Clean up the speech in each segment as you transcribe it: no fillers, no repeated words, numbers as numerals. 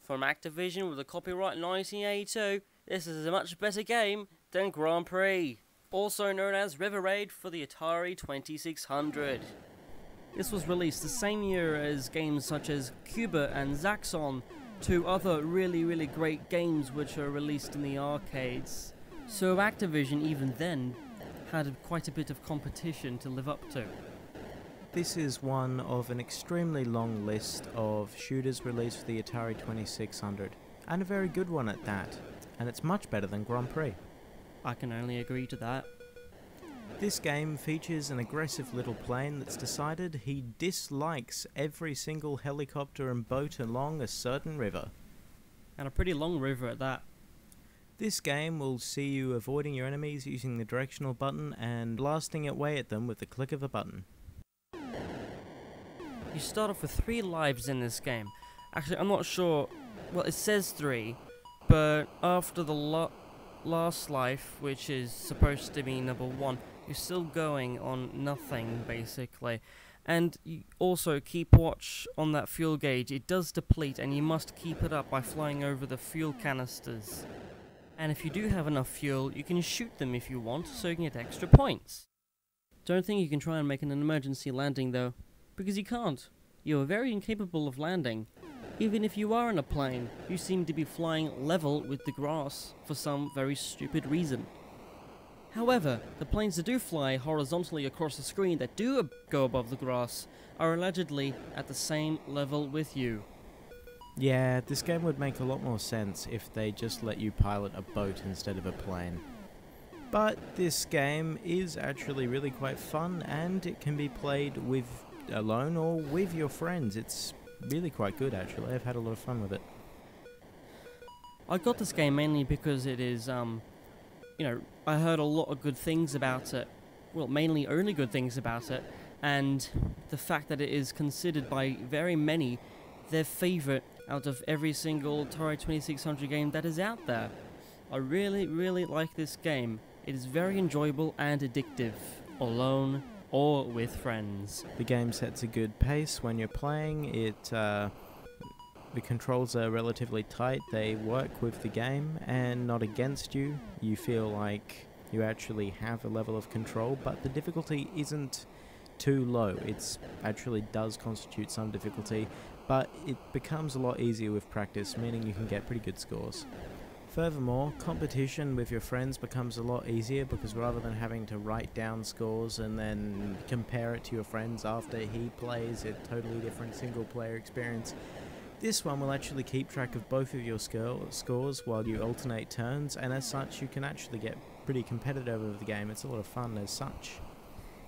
From Activision with a copyright in 1982, this is a much better game than Grand Prix, also known as River Raid for the Atari 2600. This was released the same year as games such as Cuba and Zaxxon, two other really great games which were released in the arcades. So Activision even then had quite a bit of competition to live up to. This is one of an extremely long list of shooters released for the Atari 2600, and a very good one at that, and it's much better than Grand Prix. I can only agree to that. This game features an aggressive little plane that's decided he dislikes every single helicopter and boat along a certain river. And a pretty long river at that. This game will see you avoiding your enemies using the directional button and blasting away at them with the click of a button. You start off with 3 lives in this game. Actually, I'm not sure. Well, it says 3, but after the last life, which is supposed to be number 1, you're still going on nothing, basically. And you also keep watch on that fuel gauge. It does deplete, and you must keep it up by flying over the fuel canisters. And if you do have enough fuel, you can shoot them if you want, so you can get extra points. Don't think you can try and make an emergency landing, though, because you can't. You are very incapable of landing. Even if you are in a plane, you seem to be flying level with the grass for some very stupid reason. However, the planes that do fly horizontally across the screen that do go above the grass are allegedly at the same level with you. Yeah, this game would make a lot more sense if they just let you pilot a boat instead of a plane. But this game is actually really quite fun, and it can be played with alone or with your friends. It's really quite good, actually. I've had a lot of fun with it. I got this game mainly because it is, I heard a lot of good things about it. Well, mainly only good things about it, and the fact that it is considered by very many their favourite out of every single Atari 2600 game that is out there. I really like this game. It is very enjoyable and addictive, alone or with friends. The game sets a good pace when you're playing. The controls are relatively tight. They work with the game and not against you. You feel like you actually have a level of control, but the difficulty isn't too low. It actually does constitute some difficulty, but it becomes a lot easier with practice, meaning you can get pretty good scores. Furthermore, competition with your friends becomes a lot easier because rather than having to write down scores and then compare it to your friends after he plays a totally different single player experience, this one will actually keep track of both of your scores while you alternate turns, and as such you can actually get pretty competitive over the game. It's a lot of fun as such.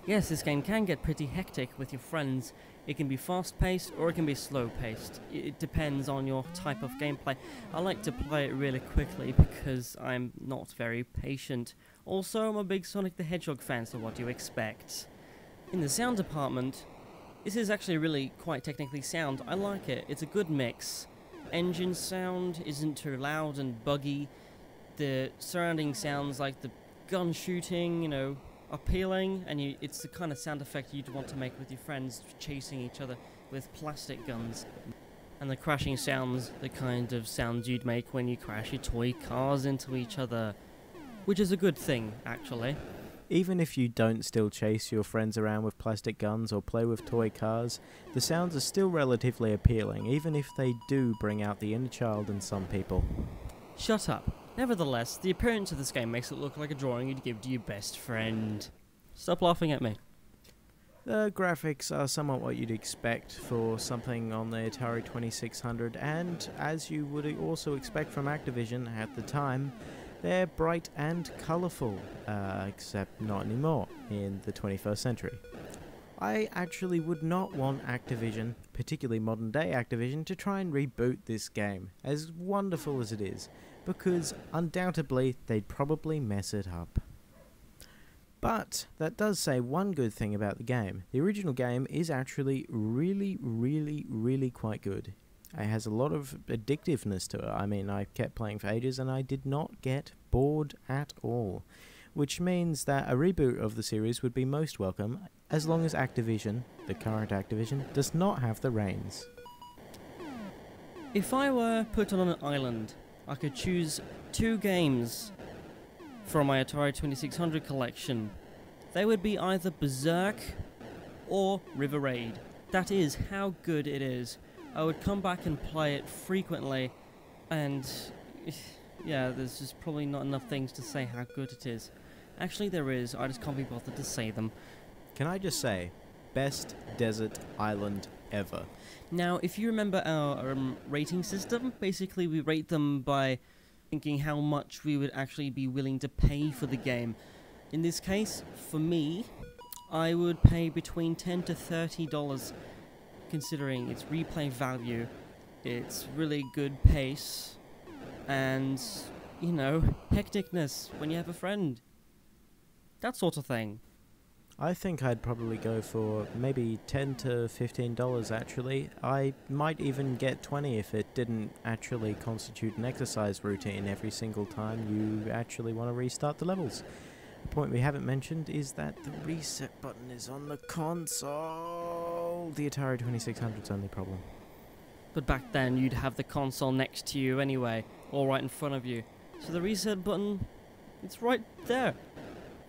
Yes, this game can get pretty hectic with your friends. It can be fast-paced or it can be slow-paced. It depends on your type of gameplay. I like to play it really quickly because I'm not very patient. Also, I'm a big Sonic the Hedgehog fan, so what do you expect? In the sound department, this is actually really quite technically sound. I like it. It's a good mix. Engine sound isn't too loud and buggy. The surrounding sounds like the gun shooting, appealing, and it's the kind of sound effect you'd want to make with your friends chasing each other with plastic guns. And the crashing sounds, the kind of sounds you'd make when you crash your toy cars into each other, which is a good thing, actually. Even if you don't still chase your friends around with plastic guns or play with toy cars, the sounds are still relatively appealing, even if they do bring out the inner child in some people. Shut up. Nevertheless, the appearance of this game makes it look like a drawing you'd give to your best friend. Stop laughing at me. The graphics are somewhat what you'd expect for something on the Atari 2600, and as you would also expect from Activision at the time, they're bright and colourful, except not anymore in the 21st century. I actually would not want Activision, particularly modern day Activision, to try and reboot this game, as wonderful as it is, because undoubtedly they'd probably mess it up. But that does say one good thing about the game. The original game is actually really quite good. It has a lot of addictiveness to it. I mean, I kept playing for ages and I did not get bored at all. Which means that a reboot of the series would be most welcome, as long as Activision, the current Activision, does not have the reins. If I were put on an island, I could choose 2 games from my Atari 2600 collection. They would be either Berserk or River Raid. That is how good it is. I would come back and play it frequently, and yeah, there's just probably not enough things to say how good it is. Actually there is, I just can't be bothered to say them. Can I just say, best desert island ever. Now, if you remember our rating system, basically we rate them by thinking how much we would actually be willing to pay for the game. In this case, for me, I would pay between $10 to $30, considering its replay value, its really good pace, and, you know, hecticness when you have a friend. That sort of thing. I think I'd probably go for maybe $10 to $15 actually. I might even get 20 if it didn't actually constitute an exercise routine every single time you actually want to restart the levels. The point we haven't mentioned is that the reset button is on the console. The Atari 2600's only problem. But back then, you'd have the console next to you anyway, or right in front of you. So the reset button, it's right there.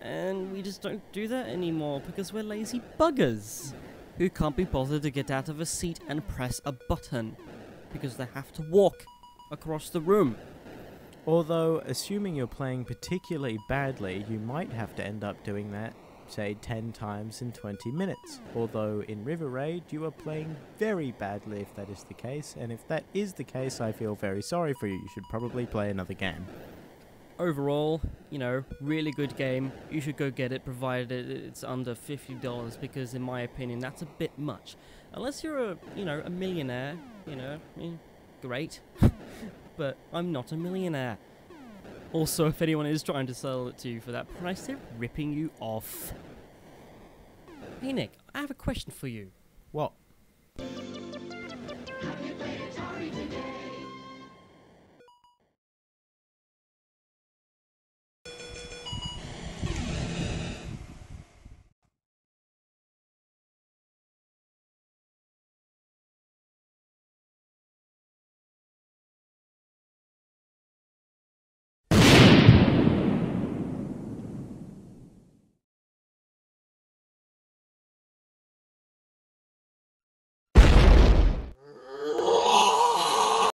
And we just don't do that anymore because we're lazy buggers who can't be bothered to get out of a seat and press a button because they have to walk across the room. Although, assuming you're playing particularly badly, you might have to end up doing that, say, 10 times in 20 minutes. Although, in River Raid, you are playing very badly if that is the case, and if that is the case, I feel very sorry for you. You should probably play another game. Overall, you know, really good game. You should go get it, provided it's under $50, because in my opinion, that's a bit much. Unless you're a millionaire, great. But I'm not a millionaire. Also, if anyone is trying to sell it to you for that price, they're ripping you off. Hey Nick, I have a question for you. What?